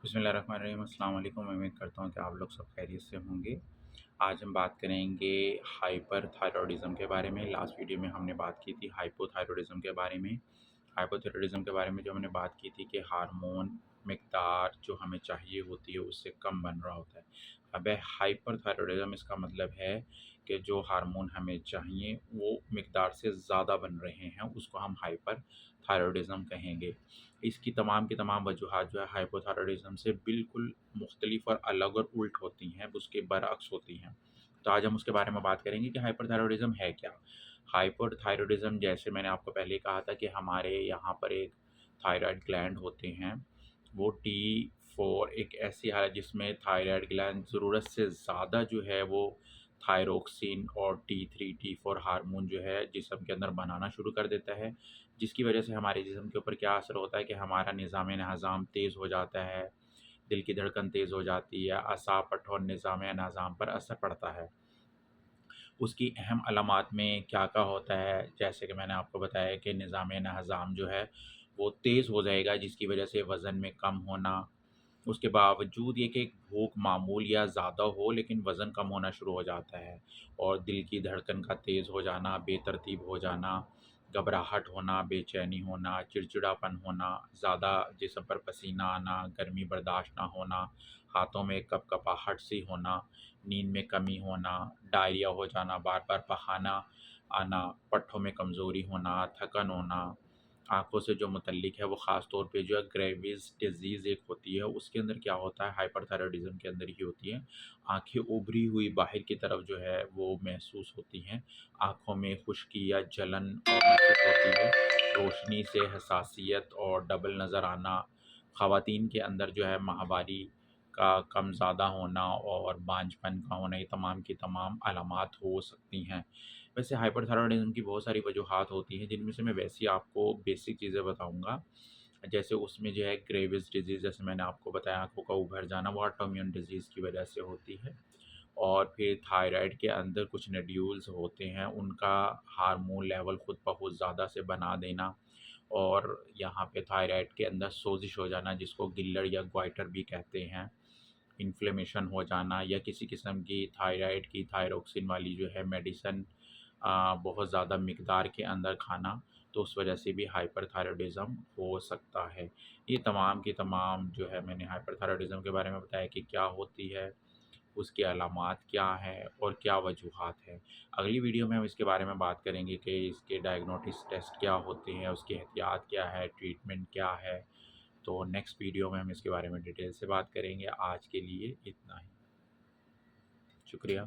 بسم اللہ الرحمن الرحیم۔ السلام علیکم۔ میں امید کرتا ہوں کہ آپ لوگ سب خیریت سے ہوں گے۔ آج ہم بات کریں گے ہائپر تھائرائڈزم کے بارے میں۔ لاسٹ ویڈیو میں ہم نے بات کی تھی ہائپو تھائرائڈزم کے بارے میں۔ ہائپو تھائرائڈزم کے بارے میں جو ہم نے بات کی تھی کہ ہارمون مقدار جو ہمیں چاہیے ہوتی ہے اس سے کم بن رہا ہوتا ہے۔ اب ہائپر تھائرائڈزم اس کا مطلب ہے کہ جو ہارمون ہمیں چاہیے وہ مقدار سے زیادہ بن رہے ہیں، اس کو ہم ہائپر تھائرائڈزم کہیں گے۔ اس کی تمام وجوہات جو ہے ہائپوتھائرائڈزم سے بالکل مختلف اور الگ اور الٹ ہوتی ہیں، اس کے برعکس ہوتی ہیں۔ تو آج ہم اس کے بارے میں بات کریں گے کہ ہائپر تھائرائڈزم ہے کیا۔ ہائپر تھائرائڈزم جیسے میں نے آپ کو پہلے کہا تھا کہ ہمارے یہاں پر ایک تھائرائڈ گلینڈ ہوتے ہیں، وہ T4 ایک ایسی حالت جس میں تھائرائڈ گلینڈ ضرورت سے زیادہ جو ہے وہ تھائروکسین اور T3 T4 ہارمون جو ہے جسم کے اندر بنانا شروع کر دیتا ہے، جس کی وجہ سے ہمارے جسم کے اوپر کیا اثر ہوتا ہے کہ ہمارا نظام نظام تیز ہو جاتا ہے، دل کی دھڑکن تیز ہو جاتی ہے، اعصاب پٹھوں اور نظام نظام پر اثر پڑتا ہے۔ اس کی اہم علامات میں کیا ہوتا ہے، جیسے کہ میں نے آپ کو بتایا کہ نظام نظام جو ہے وہ تیز ہو جائے گا، جس کی وجہ سے وزن میں کم ہونا، اس کے باوجود یہ کہ بھوک معمول یا زیادہ ہو لیکن وزن کم ہونا شروع ہو جاتا ہے، اور دل کی دھڑکن کا تیز ہو جانا، بے ترتیب ہو جانا، گھبراہٹ ہونا، بے چینی ہونا، چڑچڑاپن ہونا، زیادہ جسم پر پسینہ آنا، گرمی برداشت نہ ہونا، ہاتھوں میں کپ کپاہٹ سی ہونا، نیند میں کمی ہونا، ڈائریا ہو جانا، بار بار پخانہ آنا، پٹھوں میں کمزوری ہونا، تھکن ہونا، آنکھوں سے جو متعلق ہے وہ خاص طور پہ جو ہے گریویز ڈیزیز ایک ہوتی ہے، اس کے اندر کیا ہوتا ہے، ہائپر تھائرائڈزم کے اندر ہی ہوتی ہے۔ آنکھیں ابری ہوئی باہر کی طرف جو ہے وہ محسوس ہوتی ہیں، آنکھوں میں خشکی یا جلن اور محسوس ہوتی ہے، روشنی سے حساسیت اور ڈبل نظر آنا، خواتین کے اندر جو ہے ماہواری کا کم زیادہ ہونا اور بانجھ پن کا ہونا، یہ تمام کی تمام علامات ہو سکتی ہیں۔ ویسے ہائپر تھائرائڈزم کی بہت ساری وجوہات ہوتی ہیں، جن میں سے میں ویسی آپ کو بیسک چیزیں بتاؤں گا۔ جیسے اس میں جو ہے گریوز ڈیزیز، جیسے میں نے آپ کو بتایا آنکھوں کا ابھر جانا، وہ آٹو امیون ڈیزیز کی وجہ سے ہوتی ہے۔ اور پھر تھائرائڈ کے اندر کچھ نڈیولز ہوتے ہیں، ان کا ہارمون لیول خود بخود زیادہ سے بنا دینا، اور یہاں پہ تھائرائڈ کے اندر سوزش ہو جانا، جس کو گلر یا گوائٹر بھی کہتے ہیں، انفلیمیشن ہو جانا، یا کسی قسم کی تھائرائڈ کی تھائروکسین والی جو ہے میڈیسن بہت زیادہ مقدار کے اندر کھانا، تو اس وجہ سے بھی ہائپر تھائرائڈزم ہو سکتا ہے۔ یہ تمام کی تمام جو ہے میں نے ہائپر تھائرائڈزم کے بارے میں بتایا کہ کیا ہوتی ہے، اس کی علامات کیا ہیں اور کیا وجوہات ہیں۔ اگلی ویڈیو میں ہم اس کے بارے میں بات کریں گے کہ اس کے ڈائگنوسٹک ٹیسٹ کیا ہوتے ہیں، اس کی احتیاط کیا ہے، ٹریٹمنٹ کیا ہے۔ تو نیکسٹ ویڈیو میں ہم اس کے بارے میں ڈیٹیل سے بات کریں گے۔ آج کے لیے اتنا ہی، شکریہ۔